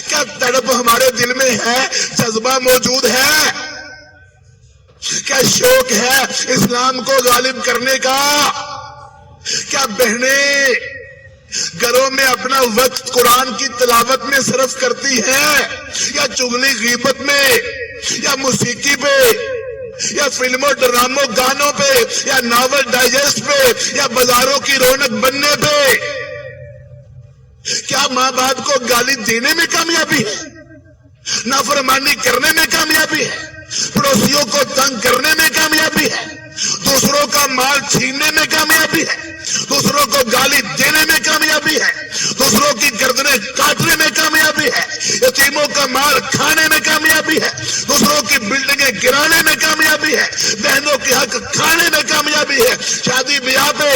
کیا تڑپ ہمارے دل میں ہے، جذبہ موجود ہے؟ کیا شوق ہے اسلام کو غالب کرنے کا؟ کیا بہنیں گھروں میں اپنا وقت قرآن کی تلاوت میں صرف کرتی ہیں، یا چغلی غیبت میں، یا موسیقی پہ، یا فلموں ڈراموں گانوں پہ، یا ناول ڈائجسٹ پہ، یا بازاروں کی رونق بننے پہ؟ کیا ماں باپ کو گالی دینے میں کامیابی ہے، نافرمانی کرنے میں کامیابی ہے، پڑوسیوں کو تنگ کرنے میں کامیابی ہے، دوسروں کا مال چھیننے میں کامیابی ہے، دوسروں کو گالی دینے میں کامیابی ہے، دوسروں کی گردنیں کاٹنے میں کامیابی ہے، یتیموں کا مال کھانے میں کامیابی ہے، دوسروں کی بلڈنگیں گرانے میں کامیابی ہے، بہنوں کے حق کھانے میں کامیابی ہے، شادی بیاہ پہ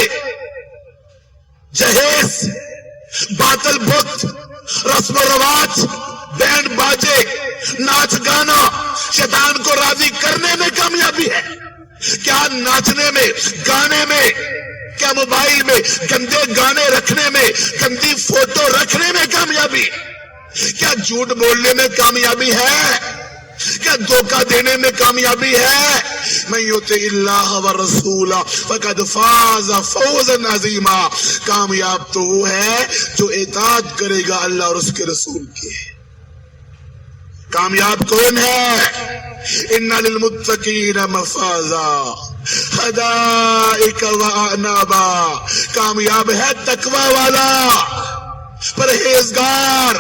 جہیز، باطل بت، رسم و رواج، بینڈ باجے، ناچ گانا، شیطان کو راضی کرنے میں کامیابی ہے. کیا ناچنے میں، گانے میں، کیا موبائل میں گندے گانے رکھنے میں، گندی فوٹو رکھنے میں کامیابی؟ کیا جھوٹ بولنے میں کامیابی ہے؟ کیا دھوکہ دینے میں کامیابی ہے؟ من یطع اللہ والرسول فقد فاز فوزا عظیما. کامیاب تو وہ ہے جو اطاعت کرے گا اللہ اور اس کے رسول کی. کامیاب کون ہے؟ ان للمتقین مفازا حدائق واعنابا، کامیاب ہے تقوی والا، پرہیزگار،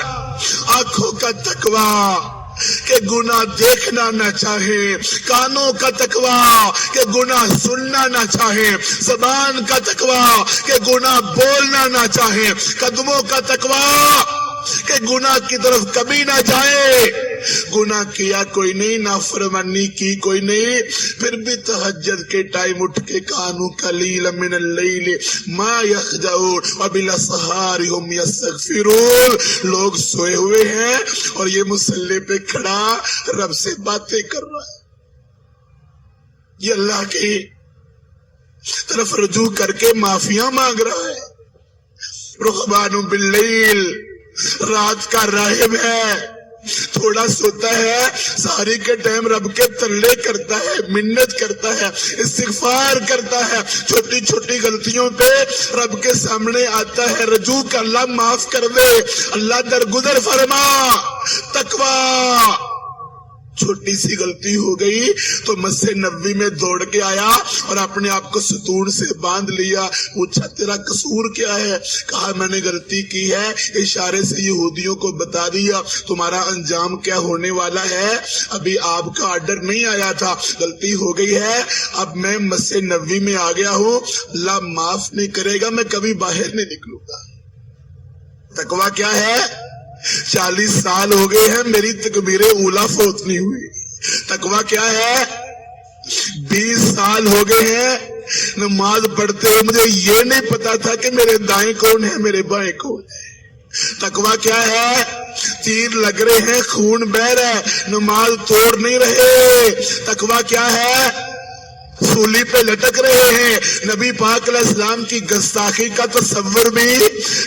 آنکھوں کا تقوی کہ گناہ دیکھنا نہ چاہے، کانوں کا تقوی کہ گناہ سننا نہ چاہے، زبان کا تقوی کہ گناہ بولنا نہ چاہے، قدموں کا تقوی کہ گناہ کی طرف کبھی نہ جائے۔ گناہ کیا کوئی نہیں، نافرمانی کی کوئی نہیں، پھر بھی تہجد کے ٹائم اٹھ کے کانوا قلیلا من اللیل ما یہجعون وبالاسحار هم یستغفرون، لوگ سوئے ہوئے ہیں اور یہ مصلی پہ کھڑا رب سے باتیں کر رہا ہے، یہ اللہ کی طرف رجوع کر کے معافیاں مانگ رہا ہے۔ رہبان باللیل، رات کا راہب ہے، تھوڑا سوتا ہے، سحری کے ٹائم رب کے تلے کرتا ہے، منت کرتا ہے، استغفار کرتا ہے، چھوٹی چھوٹی غلطیوں پہ رب کے سامنے آتا ہے، رجوع کا اللہ معاف کر دے، اللہ درگزر فرما۔ تقوی، چھوٹی سی غلطی ہو گئی تو مسجد نبوی میں دوڑ کے آیا اور اپنے آپ کو ستون سے باندھ لیا، پوچھا تیرا قصور کیا ہے؟ کہا میں نے غلطی کی ہے، اشارے سے یہودیوں کو بتا دیا تمہارا انجام کیا ہونے والا ہے، ابھی آپ کا آرڈر نہیں آیا تھا، غلطی ہو گئی ہے، اب میں مسجد نبوی میں آ گیا ہوں، اللہ معاف نہیں کرے گا، میں کبھی باہر نہیں نکلوں گا۔ تقویٰ کیا ہے؟ 40 سال ہو گئے ہیں میری تکبیر اولا فوت نہیں ہوئی۔ تقویٰ کیا ہے؟ 20 سال ہو گئے ہیں نماز پڑھتے ہوئے مجھے یہ نہیں پتا تھا کہ میرے دائیں کون ہے میرے بائیں کون ہے۔ تقویٰ کیا ہے؟ تیر لگ رہے ہیں، خون بہ رہا ہے، نماز توڑ نہیں رہے۔ تقویٰ کیا ہے؟ سولی پہ لٹک رہے ہیں، نبی پاک علیہ السلام کی گستاخی کا تصور بھی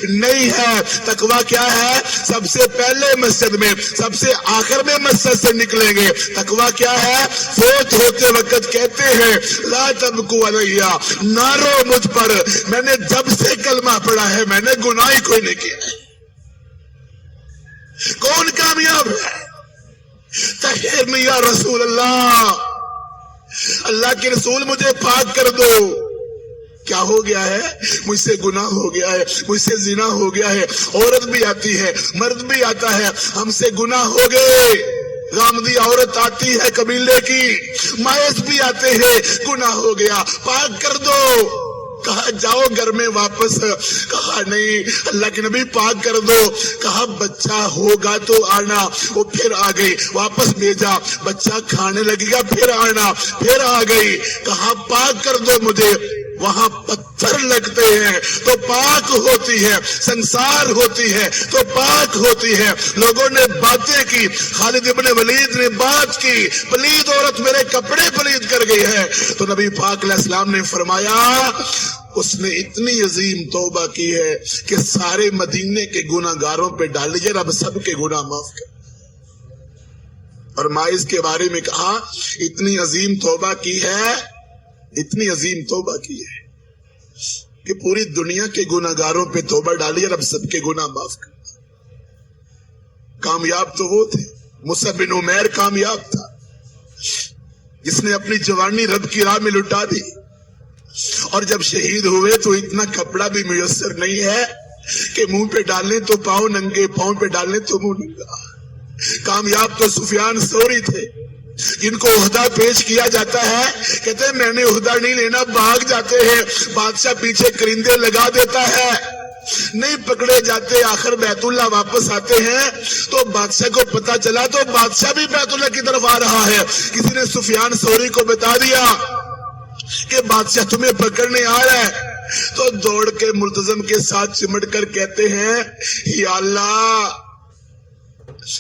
نہیں ہے۔ تقویٰ کیا ہے؟ سب سے پہلے مسجد میں، سب سے آخر میں مسجد سے نکلیں گے۔ تقویٰ کیا ہے؟ فوت ہوتے وقت کہتے ہیں لا تبکو علیہ، نہ رو مجھ پر، میں نے جب سے کلمہ پڑھا ہے میں نے گناہ ہی کوئی نہیں کیا۔ کون کامیاب ہے؟ طہرنی یا رسول اللہ، اللہ کے رسول مجھے پاک کر دو۔ کیا ہو گیا ہے؟ مجھ سے گناہ ہو گیا ہے، مجھ سے زنا ہو گیا ہے، عورت بھی آتی ہے، مرد بھی آتا ہے، ہم سے گناہ ہو گئے، غامدی عورت آتی ہے قبیلے کی، مائز بھی آتے ہیں، گناہ ہو گیا، پاک کر دو۔ کہا جاؤ گھر میں واپس، کہا نہیں اللہ کے نبی پاک کر دو، کہا بچہ ہوگا تو آنا، وہ پھر آ گئی، واپس بھیجا، بچہ کھانے لگے گا پھر آنا، پھر آ گئی، کہا پاک کر دو مجھے، وہاں پتھر لگتے ہیں تو پاک ہوتی ہے، سنسار ہوتی ہے تو پاک ہوتی ہے۔ لوگوں نے باتیں کی، خالد ابن ولید نے بات کی، پلید عورت میرے کپڑے پلید کر گئی ہے، تو نبی پاک علیہ السلام نے فرمایا اس نے اتنی عظیم توبہ کی ہے کہ سارے مدینے کے گناہ گاروں پہ ڈال دیجئے، رب سب کے گناہ معاف کر۔ اور مائز کے بارے میں کہا اتنی عظیم توبہ کی ہے، اتنی عظیم توبہ کی ہے کہ پوری دنیا کے گناہ گاروں پہ توبہ ڈالی اور اب سب کے گناہ معاف کر۔ کامیاب تو وہ تھے، مصعب بن عمیر کامیاب تھا جس نے اپنی جوانی رب کی راہ میں لٹا دی، اور جب شہید ہوئے تو اتنا کپڑا بھی میسر نہیں ہے کہ منہ پہ ڈالنے تو پاؤں ننگے، پاؤں پہ ڈالنے تو منہ ننگا۔ کامیاب تو سفیان ثوری تھے جن کو عہدہ پیش کیا جاتا ہے، کہتے ہیں میں نے عہدہ نہیں لینا، بھاگ جاتے ہیں، بادشاہ پیچھے کرندے لگا دیتا ہے، نہیں پکڑے جاتے، آخر بیت اللہ واپس آتے ہیں تو بادشاہ کو پتا چلا تو بادشاہ بھی بیت اللہ کی طرف آ رہا ہے، کسی نے سفیان ثوری کو بتا دیا کہ بادشاہ تمہیں پکڑنے آ رہا ہے، تو دوڑ کے ملتزم کے ساتھ چمٹ کر کہتے ہیں یا اللہ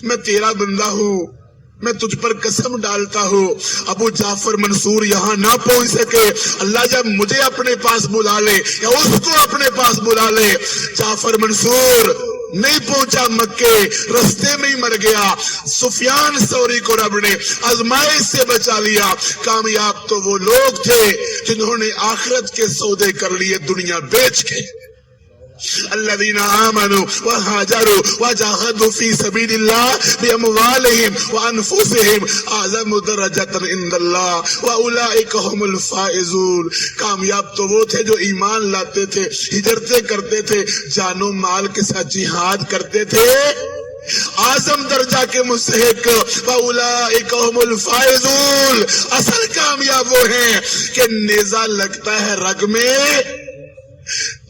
میں تیرا بندہ ہوں، میں تجھ پر قسم ڈالتا ہوں ابو جعفر منصور یہاں نہ پہنچ سکے، اللہ جب مجھے اپنے پاس بلا لے یا اس کو اپنے پاس بلا لے۔ جعفر منصور نہیں پہنچا مکے، رستے میں ہی مر گیا۔ سفیان ثوری کو رب نے آزمائش سے بچا لیا۔ کامیاب تو وہ لوگ تھے جنہوں نے آخرت کے سودے کر لیے دنیا بیچ کے۔ الذين آمنوا وهاجروا وجاهدوا في سبيل الله بأموالهم وأنفسهم أعظم درجة عند الله وأولئك هم الفائزون. کامیاب تو وہ تھے جو ایمان لاتے تھے، ہجرتیں کرتے تھے، جان و مال کے ساتھ جہاد کرتے تھے، اعظم درجہ کے مستحق. وَأُولَئِكَ هُمُ الْفَائِزُونَ. اصل کامیاب وہ ہیں کہ نیزہ لگتا ہے رگ میں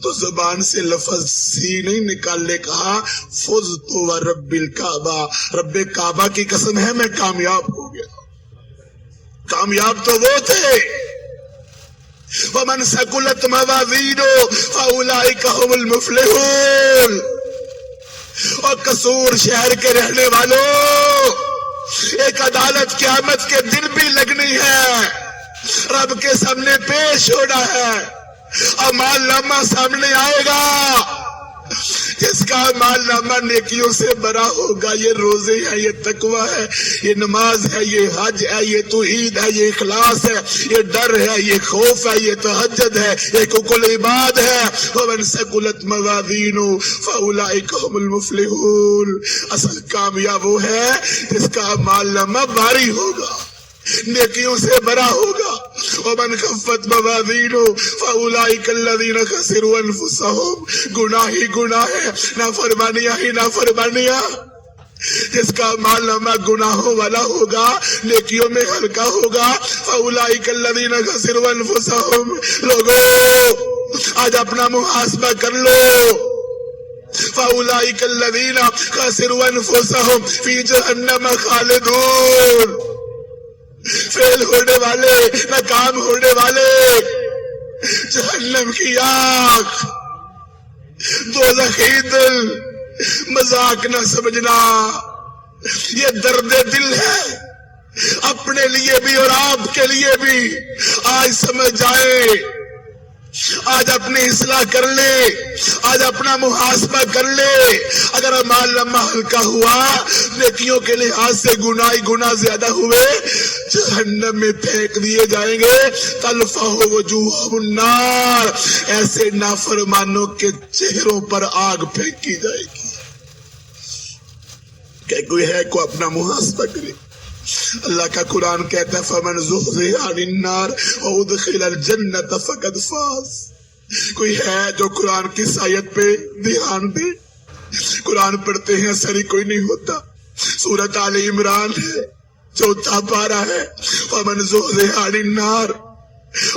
تو زبان سے لفظ سی نہیں نکالنے، کہا فُزْتُ وَرَبِّ الْكَعْبَةِ، رب کعبہ کی قسم ہے میں کامیاب ہو گیا. کامیاب تو وہ تھے. وَمَنْ ثَقُلَتْ مَوَازِينُهُ فَأُولَئِكَ هُمُ الْمُفْلِحُونَ. اور قصور شہر کے رہنے والوں، ایک عدالت قیامت کے دن بھی لگنی ہے، رب کے سامنے پیش ہونا ہے، اعمال نامہ سامنے آئے گا. جس کا اعمال نامہ نیکیوں سے بھرا ہوگا، یہ روزے ہے، یہ تقوی ہے، یہ نماز ہے، یہ حج ہے، یہ توحید ہے، یہ اخلاص ہے، یہ ڈر ہے، یہ خوف ہے، یہ تہجد ہے، یہ حقوق العباد ہے. وَمَنْ ثَقُلَتْ مَوَازِينُهُ فَأُولَئِكَ هُمُ الْمُفْلِحُونَ. اصل کامیاب وہ ہے جس کا اعمال نامہ بھاری ہوگا، نیکیوں سے بھرا ہوگا. وَمَنْ خَفَّتْ مَوَازِينُهُ فَأُولَئِكَ الَّذِينَ خَسِرُوا أَنفُسَهُمْ. گناہ ہی گناہ ہے، نافرمانیاں ہی نافرمانیاں. جس کا اعمال نامہ گناہوں والا ہوگا، نیکیوں میں ہلکا ہوگا. فَأُولَئِكَ الَّذِينَ خَسِرُوا أَنفُسَهُمْ. لوگو آج اپنا محاسبہ کر لو. فَأُولَئِكَ الَّذِينَ خَسِرُوا أَنفُسَهُمْ فِي جَهَنَّمَ خَالِدُونَ. فیل ہونے والے، ناکام ہونے والے، جہنم کی آگ، دوزخی دل، مذاق نہ سمجھنا. یہ درد دل ہے، اپنے لیے بھی اور آپ کے لیے بھی. آج سمجھ جائے، آج اپنی اصلاح کر لے، آج اپنا محاسبہ کر لے. اگر اعمال نامہ ہلکا ہوا، نیکیوں کے لحاظ سے گناہ گناہ زیادہ ہوئے، جہنم میں پھینک دیے جائیں گے. تلفح وجوہہم النار. ایسے نافرمانوں کے چہروں پر آگ پھینکی جائے گی. کہ کوئی ہے کو اپنا محاسبہ کرے. اللہ کا قرآن کہتا ہے فَمَنْ زُحْزِحَ عَنِ النَّارِ وَأُدْخِلَ الْجَنَّةَ فَقَدْ فَازَ. کوئی ہے جو قرآن کی آیت پہ دھیان دے. قرآن پڑھتے ہیں اثر ہی کوئی نہیں ہوتا. سورۃ آل عمران ہے، 4 پارہ ہے. فَمَنْ زُحْزِحَ عَنِ النَّارِ.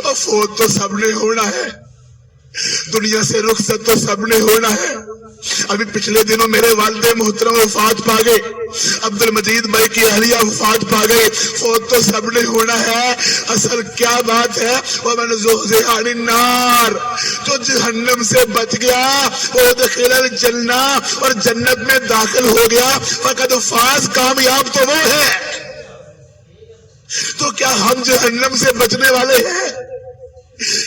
اور فوت تو سب نے ہونا ہے، دنیا سے رخصت تو سب نے ہونا ہے. ابھی پچھلے دنوں میرے والد محترم وفات پا گئے، عبد المجید بھائی کی اہلیہ وفات پا گئے. فوت تو سب نے ہونا ہے. اصل کیا بات ہے؟ وَمَنْ زُحْزِحَ عَنِ النَّارِ. جو جہنم سے بچ گیا، وَأُدْخِلَ الْجَنَّةَ، اور جنت میں داخل ہو گیا. فَقَدْ فَازَ. کامیاب تو وہ ہے. تو کیا ہم جہنم سے بچنے والے ہیں؟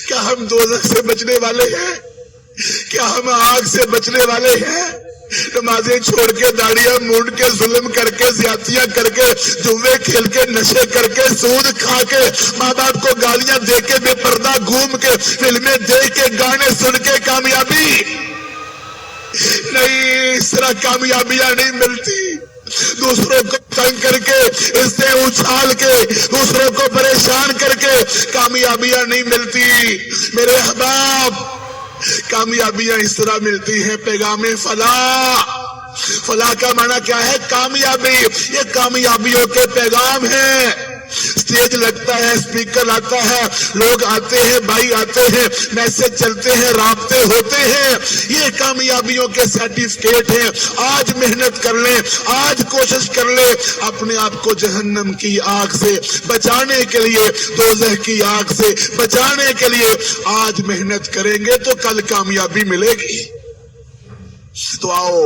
کیا ہم دوزخ سے بچنے والے ہیں؟ کیا ہم آگ سے بچنے والے ہیں؟ نمازیں چھوڑ کے، داڑیاں مونڈ کے، ظلم کر کے، زیادتیاں کر کے، جوے کھیل کے، نشے کر کے، سود کھا کے، ماں باپ کو گالیاں دے کے، بے پردہ گھوم کے، فلمیں دیکھ کے، گانے سن کے کامیابی نہیں. اس طرح کامیابیاں نہیں ملتی. دوسروں کو تنگ کر کے، اس سے اچھال کے، دوسروں کو پریشان کر کے کامیابیاں نہیں ملتی. میرے احباب، کامیابیاں اس طرح ملتی ہیں. پیغام فلاح. فلاح کا معنی کیا ہے؟ کامیابی. یہ کامیابیوں کے پیغام ہیں. اسٹیج لگتا ہے، اسپیکر آتا ہے، لوگ آتے ہیں، بھائی آتے ہیں، میسج چلتے ہیں، رابطے ہوتے ہیں. یہ کامیابیوں کے سرٹیفکیٹ ہیں. آج محنت کر لیں، آج کوشش کر لیں اپنے آپ کو جہنم کی آگ سے بچانے کے لیے، دوزخ کی آگ سے بچانے کے لیے. آج محنت کریں گے تو کل کامیابی ملے گی. تو آؤ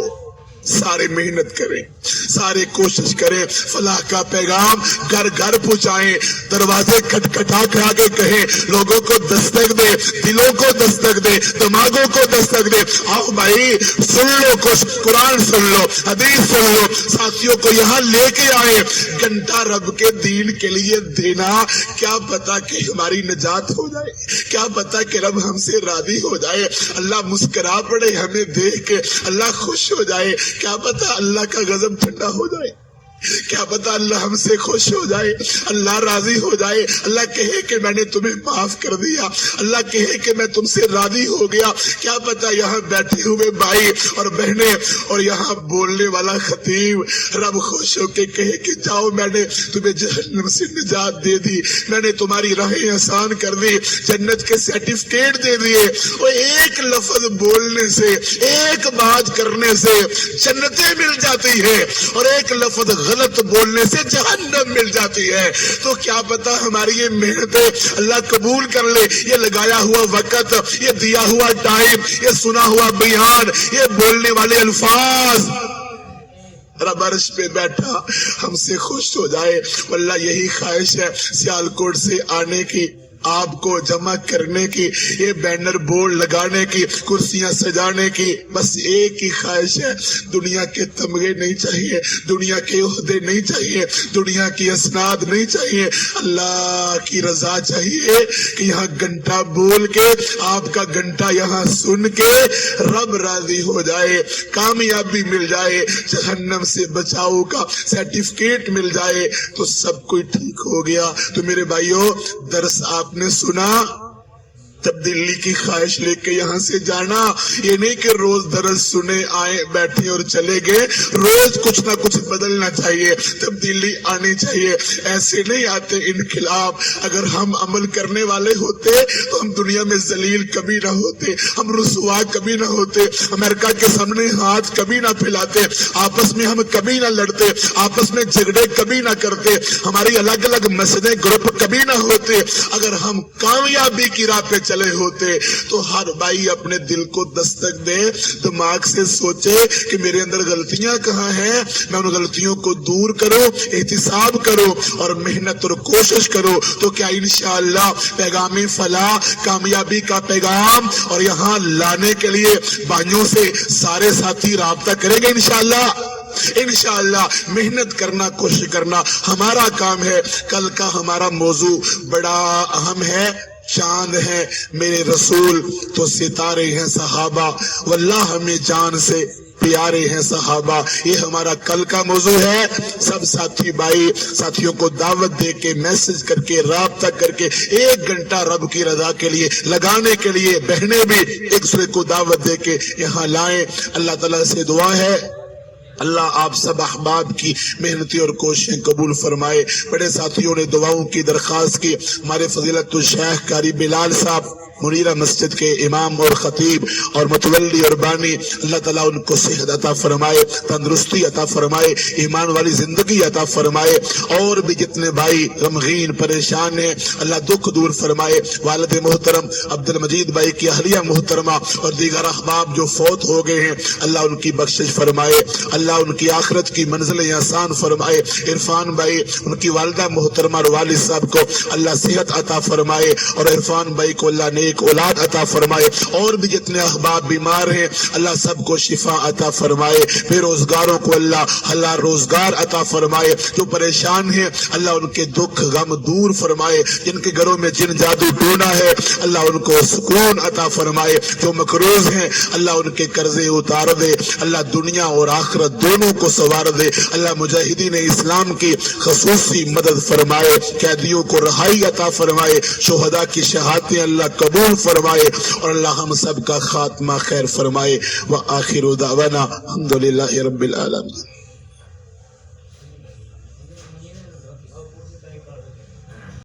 سارے محنت کریں، سارے کوشش کریں، فلاح کا پیغام گھر گھر پہنچائیں، دروازے کھٹکھٹا کھا کے کہیں، لوگوں کو دستک دے، دلوں کو دستک دے، دماغوں کو دستک دے۔ آؤ بھائی سن لو، کچھ قرآن سن لو، حدیث سن لو، ساتھیوں کو یہاں لے کے آئے۔ گھنٹہ رب کے دین کے لیے دینا، کیا پتا کہ ہماری نجات ہو جائے، کیا پتا کہ رب ہم سے راضی ہو جائے، اللہ مسکرا پڑے ہمیں دیکھ کے، اللہ خوش ہو جائے، کیا پتا اللہ کا غضب ٹھنڈا ہو جائے، کیا پتا اللہ ہم سے خوش ہو جائے، اللہ راضی ہو جائے، اللہ کہے کہ میں نے تمہیں معاف کر دیا، اللہ کہے کہ میں تم سے راضی ہو گیا۔ کیا پتا یہاں بیٹھے ہوئے بھائی اور بہنیں اور یہاں بولنے والا خطیب رب خوش ہو کے کہے کہ جاؤ میں نے تمہیں جہنم سے نجات دے دی، میں نے تمہاری راہیں آسان کر دی، جنت کے سرٹیفکیٹ دے دیے۔ وہ ایک لفظ بولنے سے، ایک بات کرنے سے جنتیں مل جاتی ہے، اور ایک لفظ غلط بولنے سے جہنم مل جاتی ہے۔ تو کیا پتا ہماری یہ محنتیں اللہ قبول کر لے، یہ لگایا ہوا وقت، یہ دیا ہوا ٹائم، یہ سنا ہوا بیان، یہ بولنے والے الفاظ رب عرش پہ بیٹھا ہم سے خوش ہو جائے۔ واللہ یہی خواہش ہے سیالکوٹ سے آنے کی، آپ کو جمع کرنے کی، یہ بینر بورڈ لگانے کی، کرسیاں سجانے کی، بس ایک ہی خواہش ہے۔ دنیا کے تمغے نہیں چاہیے، دنیا کے عہدے نہیں چاہیے، دنیا کی اسناد نہیں چاہیے، اللہ کی رضا چاہیے کہ یہاں گھنٹہ بول کے، آپ کا گھنٹہ یہاں سن کے رب راضی ہو جائے، کامیابی مل جائے، جہنم سے بچاؤ کا سرٹیفکیٹ مل جائے، تو سب کوئی ٹھیک ہو گیا۔ تو میرے بھائیو، درس آپ نے سنا، تبدیلی کی خواہش لے کے یہاں سے جانا، یہ نہیں کہ روز درس سنے آئے بیٹھے اور چلے گئے، روز کچھ نہ کچھ بدلنا چاہیے، تبدیلی آنی چاہیے۔ ایسے نہیں آتے انقلاب۔ اگر ہم عمل کرنے والے ہوتے تو ہم دنیا میں ذلیل کبھی نہ ہوتے، ہم رسوا کبھی نہ ہوتے، امریکہ کے سامنے ہاتھ کبھی نہ پھیلاتے، آپس میں ہم کبھی نہ لڑتے، آپس میں جھگڑے کبھی نہ کرتے، ہماری الگ الگ مسجدیں گروپ کبھی نہ ہوتے۔ اگر ہم کامیابی کی راہ پہ چلے ہوتے تو ہر بھائی اپنے دل کو دستک دے، دماغ سے سوچے کہ میرے اندر غلطیاں کہاں ہیں، میں ان غلطیوں کو دور کروں، احتساب کرو اور محنت اور کوشش کرو، تو کیا انشاءاللہ پیغام فلاح، کامیابی کا پیغام اور یہاں لانے کے لیے بھائیوں سے سارے ساتھی رابطہ کریں گے انشاءاللہ۔ انشاءاللہ محنت کرنا، کوشش کرنا ہمارا کام ہے۔ کل کا ہمارا موضوع بڑا اہم ہے، چاند ہے میرے رسول تو ستارے ہیں صحابہ، واللہ ہمیں جان سے پیارے ہیں صحابہ، یہ ہمارا کل کا موضوع ہے۔ سب ساتھی بھائی ساتھیوں کو دعوت دے کے، میسج کر کے، رابطہ کر کے، ایک گھنٹہ رب کی رضا کے لیے لگانے کے لیے، بہنیں بھی ایک دوسرے کو دعوت دے کے یہاں لائیں۔ اللہ تعالیٰ سے دعا ہے اللہ آپ سب احباب کی محنتی اور کوششیں قبول فرمائے۔ بڑے ساتھیوں نے دعاؤں کی درخواست کی، ہمارے فضیلت الشیخ قاری بلال صاحب منیرہ مسجد کے امام اور خطیب اور متولی اور بانی، اللہ تعالیٰ ان کو صحت عطا فرمائے، تندرستی عطا فرمائے، ایمان والی زندگی عطا فرمائے۔ اور بھی جتنے بھائی غمگین پریشان ہیں اللہ دکھ دور فرمائے۔ والد محترم عبد المجید بھائی کی اہلیہ محترمہ اور دیگر احباب جو فوت ہو گئے ہیں اللہ ان کی بخشش فرمائے، اللہ ان کی آخرت کی منزلیں آسان فرمائے۔ عرفان بھائی ان کی والدہ محترمہ اور والد صاحب کو اللہ صحت عطا فرمائے، اور عرفان بھائی کو اللہ نے ایک اولاد عطا فرمائے۔ اور بھی جتنے احباب بیمار ہیں اللہ سب کو شفا عطا فرمائے۔ بے روزگاروں کو اللہ روزگار عطا فرمائے۔ جو پریشان ہیں اللہ ان کے دکھ غم دور فرمائے۔ جن کے گھروں میں جن جادو ٹونا ہے اللہ ان کو سکون عطا فرمائے۔ جو مقروض ہیں اللہ ان کے قرضے اتار دے، اللہ دنیا اور آخرت دونوں کو سنوار دے۔ اللہ مجاہدین اسلام کی خصوصی مدد فرمائے، قیدیوں کو رہائی عطا فرمائے، شہداء کی شہادتیں اللہ قبول فرمائے، اور اللہ ہم سب کا خاتمہ خیر فرمائے۔ وآخر دعوانا الحمدللہ رب العالمین۔